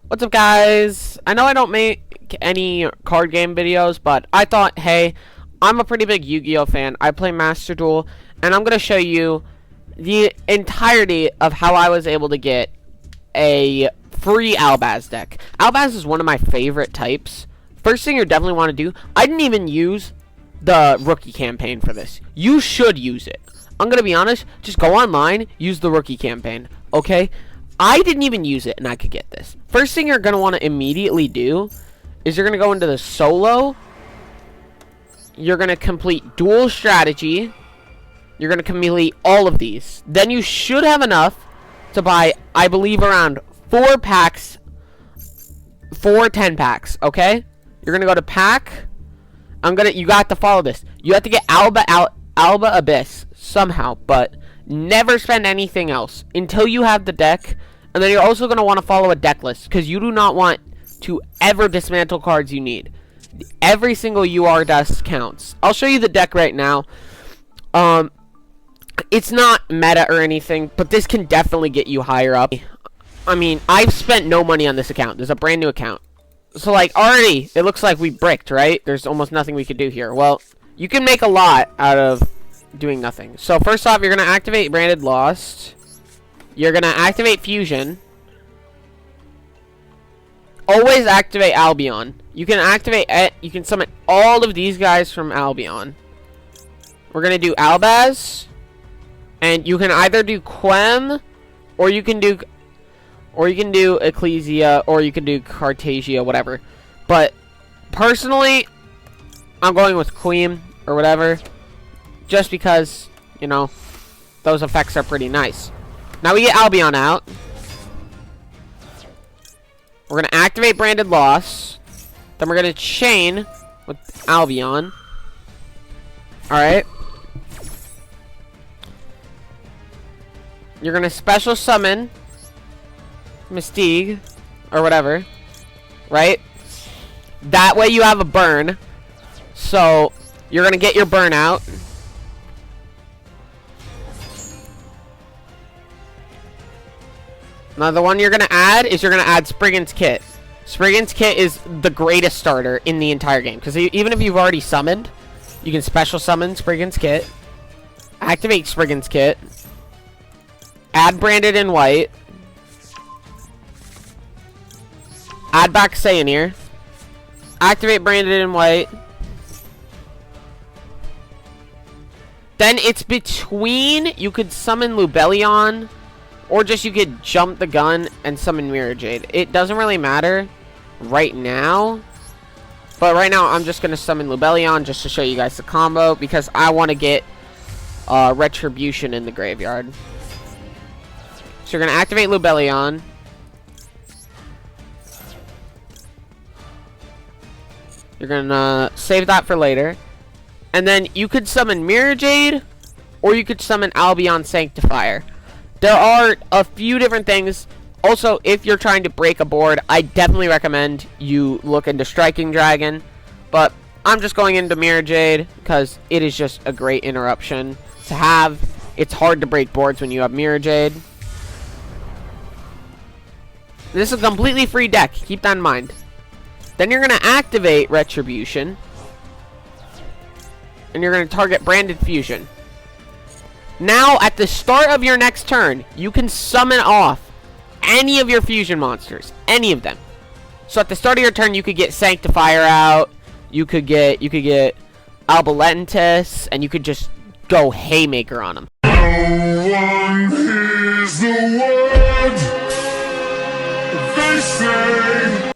What's up, guys? I know I don't make any card game videos, but I thought, hey, I'm a pretty big Yu-Gi-Oh fan. I play Master Duel, and I'm going to show you the entirety of how I was able to get a free Albaz deck. Albaz is one of my favorite types. First thing you definitely want to do, I didn't even use the rookie campaign for this. You should use it. I'm going to be honest, just go online, use the rookie campaign, okay? I didn't even use it, and I could get this. First thing you're going to want to immediately do is you're going to go into the solo. You're going to complete dual strategy. You're going to complete all of these. Then you should have enough to buy, I believe, around 4 packs. 4 10 packs, okay? You're going to go to pack. You got to follow this. You have to get Alba Abyss somehow, but never spend anything else until you have the deck. And then you're also going to want to follow a deck list, because you do not want to ever dismantle cards you need. Every single UR dust counts. I'll show you the deck right now. It's not meta or anything, but this can definitely get you higher up. I mean, I've spent no money on this account. There's a brand new account. So, like, already, it looks like we bricked, right? There's almost nothing we could do here. Well, you can make a lot out of doing nothing. So, first off, you're going to activate Branded Lost. You're going to activate Fusion. Always activate Albion. You can activate it. You can summon all of these guys from Albion. We're going to do Albaz. And you can either do Quem, or you can do Ecclesia, or you can do Cartagia, whatever. But personally, I'm going with Queen or whatever, just because, you know, those effects are pretty nice. Now we get Albion out. We're going to activate Branded Loss. Then we're going to chain with Albion. Alright. You're going to special summon Mystique, or whatever. Right? That way you have a burn. So, you're going to get your burn out. Now, the one you're going to add is you're going to add Spriggan's Kit. Spriggan's Kit is the greatest starter in the entire game, because even if you've already summoned, you can special summon Spriggan's Kit, activate Spriggan's Kit, add Branded in White, add back Sayanir, activate Branded in White. Then it's between, you could summon Lubellion, or just you could jump the gun and summon Mirror Jade. It doesn't really matter right now. But right now, I'm just going to summon Lubellion just to show you guys the combo, because I want to get Retribution in the graveyard. So you're going to activate Lubellion. You're going to save that for later. And then you could summon Mirror Jade, or you could summon Albion Sanctifier. There are a few different things. Also, if you're trying to break a board, I definitely recommend you look into Striking Dragon. But I'm just going into Mirror Jade because it is just a great interruption to have. It's hard to break boards when you have Mirror Jade. This is a completely free deck. Keep that in mind. Then you're going to activate Retribution. And you're going to target Branded Fusion. Now, at the start of your next turn, you can summon off any of your fusion monsters. Any of them. So at the start of your turn, you could get Sanctifier out. You could get Albalentus, and you could just go haymaker on them. No one hears the word they say.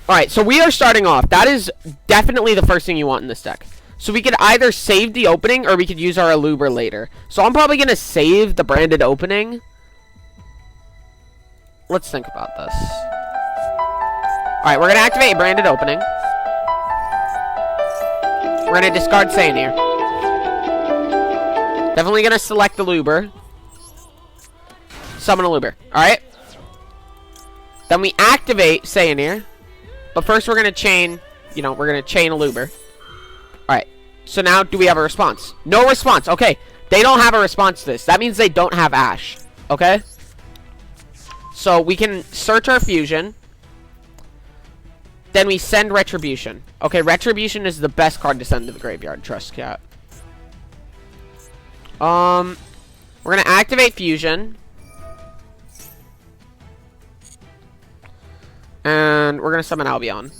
Alright, so we are starting off. That is definitely the first thing you want in this deck. So we could either save the opening, or we could use our Aluber later. So I'm probably going to save the Branded opening. Let's think about this. Alright, we're going to activate Branded opening. We're going to discard Sayanir. Definitely going to select Aluber. Summon Aluber. Alright. Then we activate Sayanir. But first we're going to chain, we're going to chain Aluber. Alright. So now, do we have a response? No response. Okay. They don't have a response to this. That means they don't have Ash. Okay? So we can search our fusion. Then we send Retribution. Okay, Retribution is the best card to send to the graveyard. Trust Cat. We're gonna activate Fusion. And we're gonna summon Albion.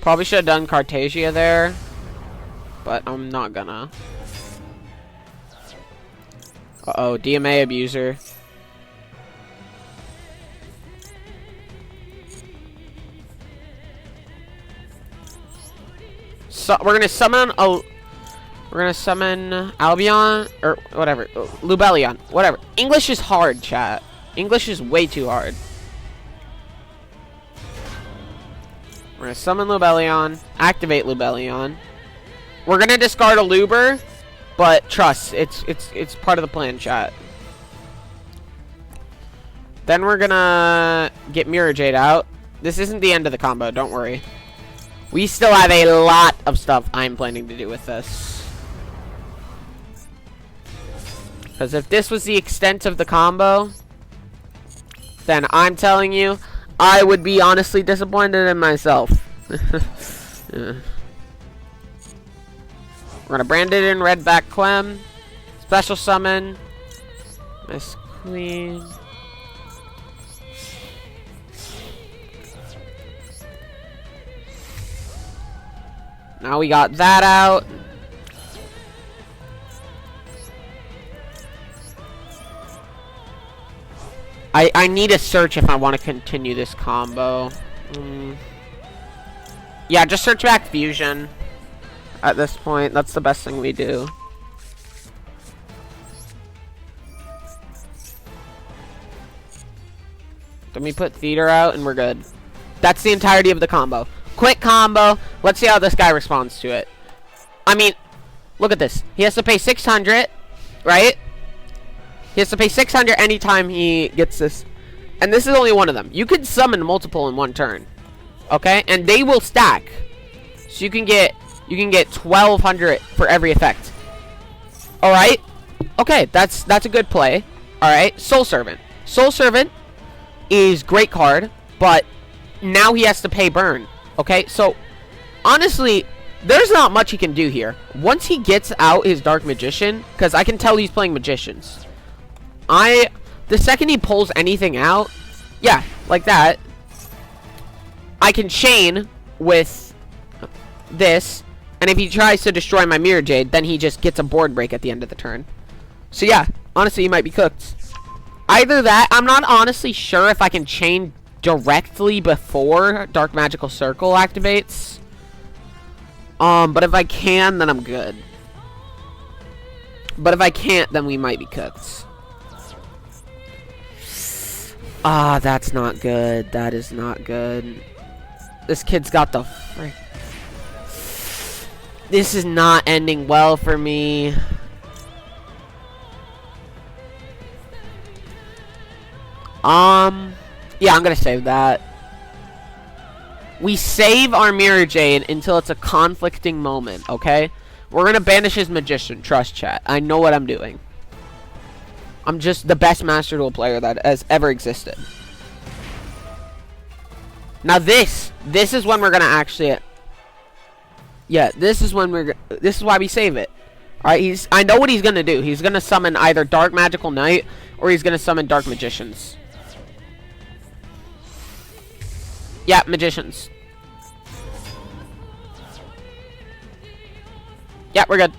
Probably should have done Cartagia there. But I'm not gonna. Uh-oh, DMA abuser. So we're gonna summon Albion or whatever, Lubellion, whatever. English is hard, chat. English is way too hard. We're gonna summon Lubellion, activate Lubellion. We're gonna discard a Luber, but trust, it's part of the plan, chat. Then we're gonna get Mirror Jade out. This isn't the end of the combo, don't worry. We still have a lot of stuff I'm planning to do with this. Because if this was the extent of the combo, then I'm telling you, I would be honestly disappointed in myself. Yeah. We're gonna brand it in red back Clem. Special summon. Miss Queen. Now we got that out. I need a search if I want to continue this combo. Yeah, just search back Fusion. At this point, that's the best thing we do. Then we put Theater out and we're good. That's the entirety of the combo. Quick combo. Let's see how this guy responds to it. I mean, look at this. He has to pay 600, right? He has to pay 600 anytime he gets this. And this is only one of them. You could summon multiple in one turn. Okay? And they will stack. So you can get 1,200 for every effect. Alright? Okay, that's a good play. Alright, Soul Servant. Soul Servant is great card, but now he has to pay burn. Okay, so honestly, there's not much he can do here. Once he gets out his Dark Magician, because I can tell he's playing Magicians. The second he pulls anything out, yeah, like that, I can chain with this, and if he tries to destroy my Mirror Jade, then he just gets a board break at the end of the turn. So yeah, honestly, he might be cooked. Either that, I'm not honestly sure if I can chain directly before Dark Magical Circle activates. But if I can, then I'm good. But if I can't, then we might be cooked. Ah, that's not good. That is not good. This kid's got the frick. This is not ending well for me. Yeah, I'm gonna save that. We save our Mirror Jade until it's a conflicting moment, okay? We're gonna banish his Magician. Trust, chat. I know what I'm doing. I'm just the best Master Duel player that has ever existed. Now this is when we're gonna actually... Yeah, this is when this is why we save it. Alright, I know what he's gonna do. He's gonna summon either Dark Magical Knight or he's gonna summon Dark Magicians. Yeah, Magicians. Yeah, we're good.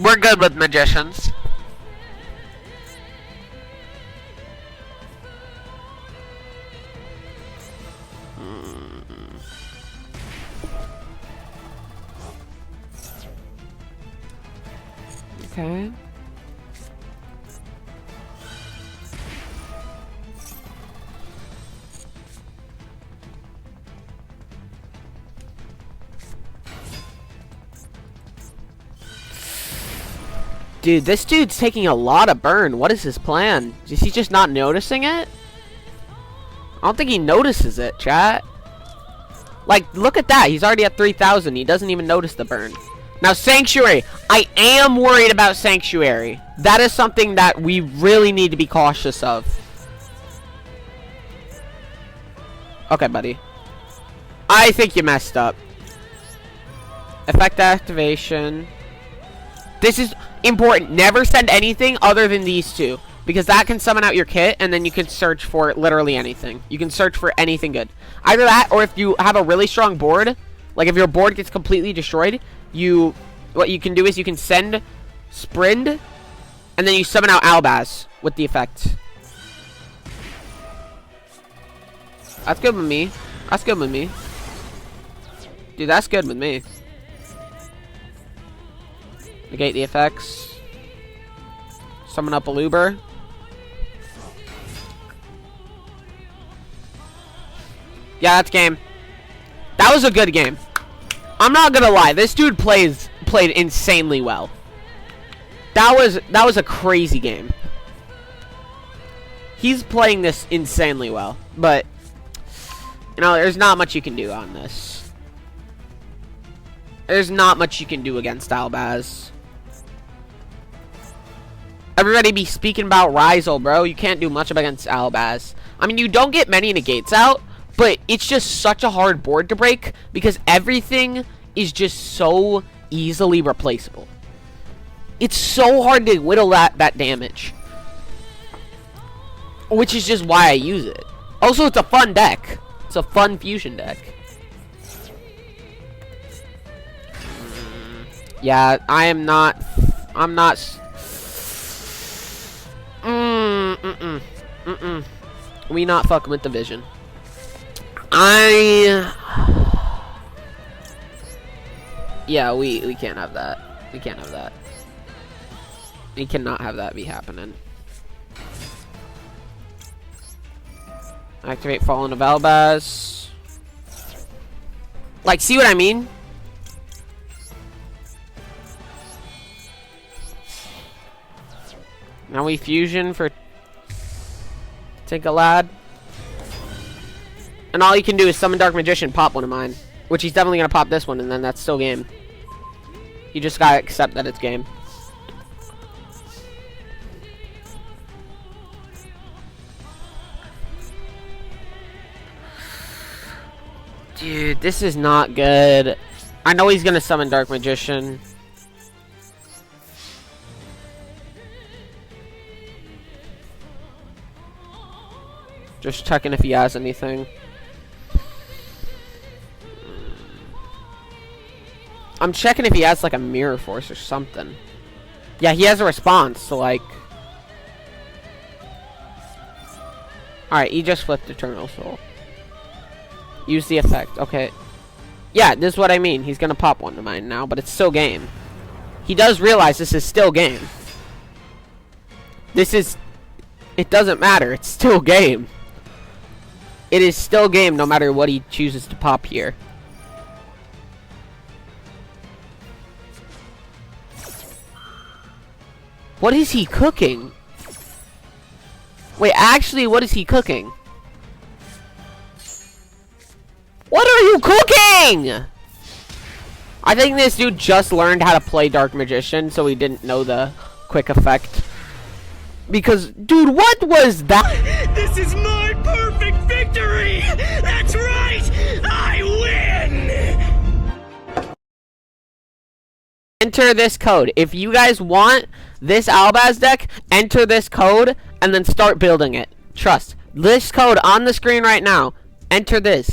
We're good with Magicians. Okay. Dude, this dude's taking a lot of burn. What is his plan? Is he just not noticing it? I don't think he notices it, chat. Like, look at that. He's already at 3,000. He doesn't even notice the burn. Now, Sanctuary. I am worried about Sanctuary. That is something that we really need to be cautious of. Okay, buddy. I think you messed up. Effect activation. This is important. Never send anything other than these two. Because that can summon out your kit, and then you can search for literally anything. You can search for anything good. Either that, or if you have a really strong board, like if your board gets completely destroyed, what you can do is you can send Sprind, and then you summon out Albaz with the effect. That's good with me. That's good with me. Dude, that's good with me. Negate the effects. Summon up a Luber. Yeah, that's game. That was a good game. I'm not gonna lie. This dude played insanely well. That was a crazy game. He's playing this insanely well, but you know, there's not much you can do on this. There's not much you can do against Albaz. Everybody be speaking about Ryzel, bro. You can't do much against Albaz. I mean, you don't get many negates out, but it's just such a hard board to break because everything is just so easily replaceable. It's so hard to whittle that damage. Which is just why I use it. Also, it's a fun deck. It's a fun fusion deck. Yeah, I'm not. We not fucking with the vision. Yeah, we can't have that. We can't have that. We cannot have that be happening. Activate Fallen of Albaz. Like, see what I mean? Now we fusion for Tinkalad. And all you can do is summon Dark Magician, pop one of mine. Which he's definitely gonna pop this one, and then that's still game. You just gotta accept that it's game. Dude, this is not good. I know he's gonna summon Dark Magician. Just checking if he has anything. I'm checking if he has like a Mirror Force or something. Yeah, he has a response, so like... Alright, he just flipped Eternal Soul. Use the effect, okay. Yeah, this is what I mean. He's gonna pop one to mine now, but it's still game. He does realize this is still game. This is... It doesn't matter, it's still game. It is still game no matter what he chooses to pop here. What is he cooking? Wait, actually, what is he cooking? What are you cooking? I think this dude just learned how to play Dark Magician, so he didn't know the quick effect. Because, dude, what was that? This is my perfect victory! That's right! I win! Enter this code. If you guys want this Albaz deck, enter this code and then start building it. Trust. This code on the screen right now. Enter this.